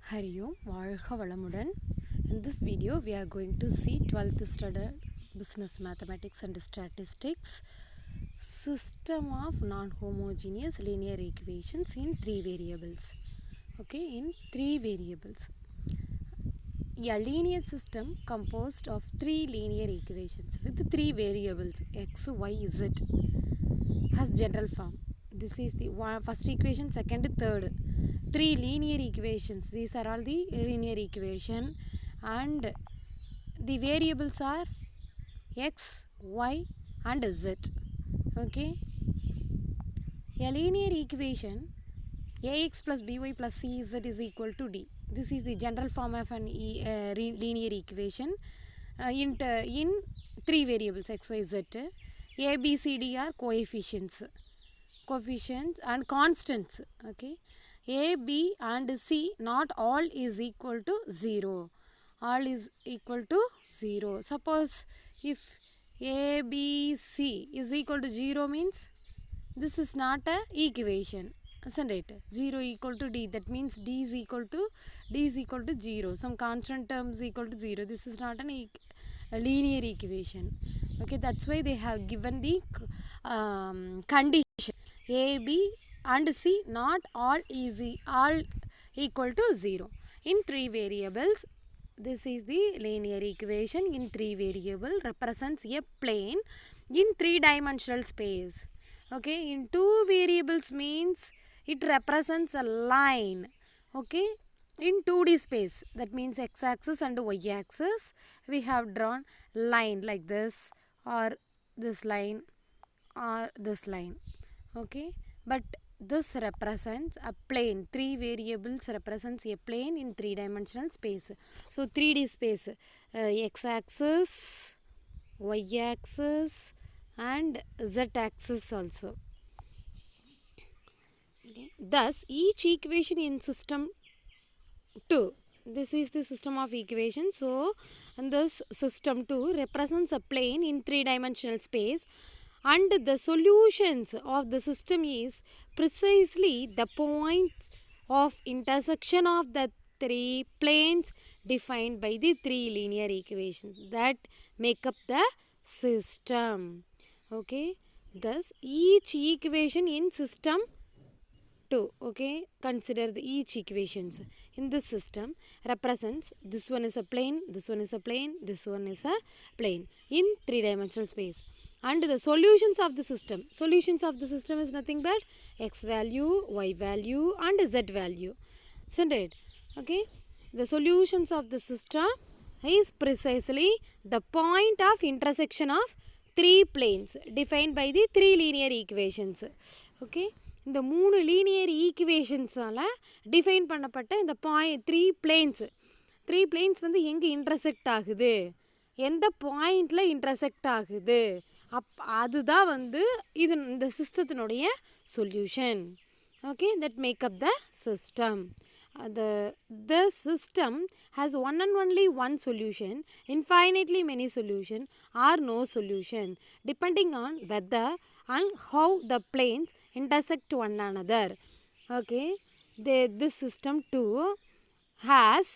Hari Om, வாழ்க வளமுடன். In this video, we are going to see 12th standard Business Mathematics and Statistics system of non-homogeneous linear equations in three variables. Okay, in three variables. A linear system composed of three linear equations with three variables x, y, z has general form. This is the first equation, second, third. Three linear equations. These are all the linear equation and the variables are x, y and z. Okay. A linear equation ax plus by plus cz is equal to d. This is the general form of an linear equation in three variables x, y, z. A, B, C, D are coefficients and constants. Okay. A, B and C not all is equal to 0. All is equal to 0. Suppose if A, B, C is equal to 0 means this is not a equation, isn't it? 0 equal to D, that means D is equal to 0. Some constant terms equal to 0. This is not a linear equation. Okay, that's why they have given the condition A, B and C not all equal to 0. In three variables, this is the linear equation in three variable represents a plane in three-dimensional space. Okay, in two variables means it represents a line. Okay, in 2D space, that means x-axis and y-axis, we have drawn line like this or this line or this line. Okay, but this represents a plane. Three variables represents a plane in three-dimensional space. So 3D space, x-axis, y-axis and z-axis also. Okay. Thus, each equation in system 2, this is the system of equations. So, and this system 2 represents a plane in three-dimensional space, and the solutions of the system is precisely the points of intersection of the three planes defined by the three linear equations that make up the system. Okay, thus each equation in system 2, okay, consider each equations in this system represents this one is a plane, this one is a plane, this one is a plane in three-dimensional space. And the solutions of the system is nothing but x value, y value and z value, isn't it? Okay, the solutions of the system is precisely the point of intersection of three planes defined by the three linear equations. Okay, இந்த மூணு linear ஈக்குவேஷன்ஸால் define பண்ணப்பட்ட இந்த three planes வந்து எங்கே intersect ஆகுது, எந்த பாயிண்டில் intersect ஆகுது, அதுதான் வந்து இந்த சிஸ்டத்தினுடைய solution. Okay, that make up the system. The system has one and only one solution, infinitely many solution or no solution depending on whether and how the planes intersect one another. Okay, this system too has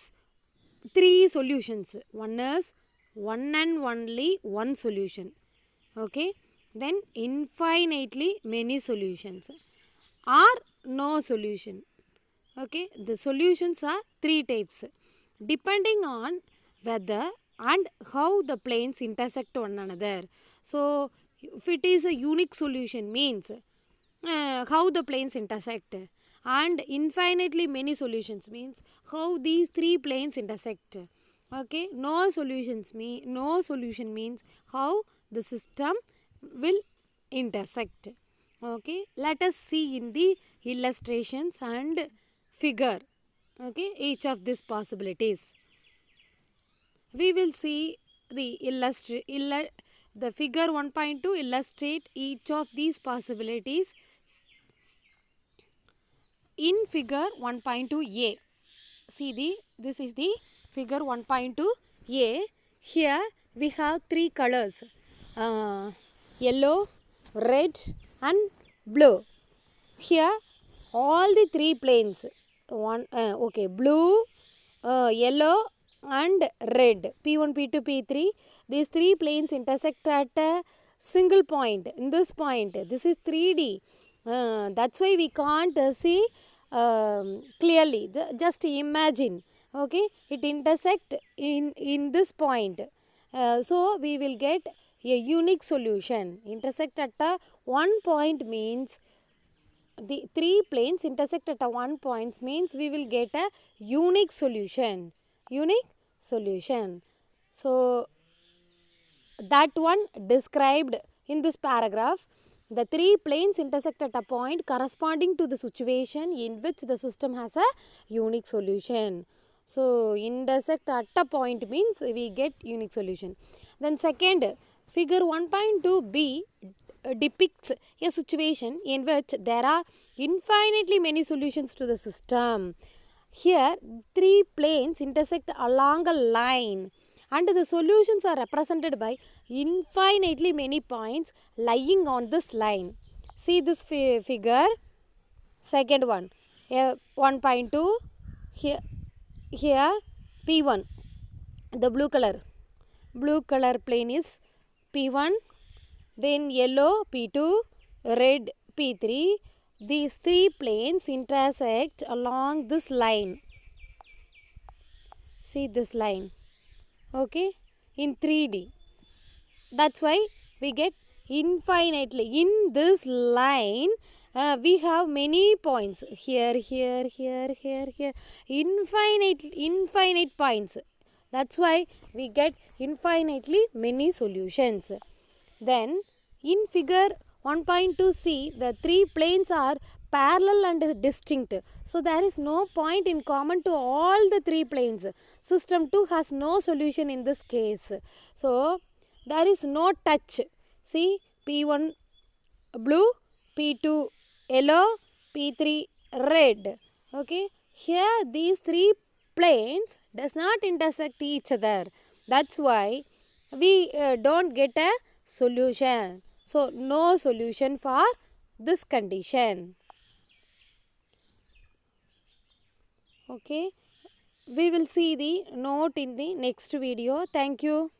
three solutions. One is one and only one solution. Okay, then infinitely many solutions or no solution. Okay, the solutions are three types depending on whether and how the planes intersect one another. So if it is a unique solution means how the planes intersect, and infinitely many solutions means how these three planes intersect. Okay, no solution means how the system will intersect. Okay, let us see in the illustrations and figure, okay, each of these possibilities. We will see the figure 1.2 illustrate each of these possibilities. In figure 1.2a, see this is the figure 1.2a. Here we have three colors, yellow, red and blue. Here all the three planes, blue, yellow and red, P1, P2, P3. These three planes intersect at a single point. In this point, this is 3D. That's why we can't see clearly. Just imagine. Okay, it intersect in this point. So we will get a unique solution. Intersect at a one point means the three planes intersect at a one point means we will get a unique solution. Unique solution. So that one described in this paragraph. The three planes intersect at a point corresponding to the situation in which the system has a unique solution. So intersect at a point means we get unique solution. Then second, figure 1.2b depicts a situation in which there are infinitely many solutions to the system. Here, three planes intersect along a line and the solutions are represented by infinitely many points lying on this line. See this figure. Second one, 1.2, here P1, the blue color plane is P1, then yellow P2, red P3. These three planes intersect along this line. See this line. Okay, in 3D. That's why we get infinitely. In this line, we have many points. Here. Infinite points. That's why we get infinitely many solutions. Then, in figure 1.2c, the three planes are parallel and distinct. So, there is no point in common to all the three planes. System 2 has no solution in this case. So, there is no touch. See, P1 blue, P2 yellow, P3 red. Okay, here these three planes does not intersect each other. That's why we don't get a solution. So, no solution for this condition. Okay, we will see the note in the next video. Thank you.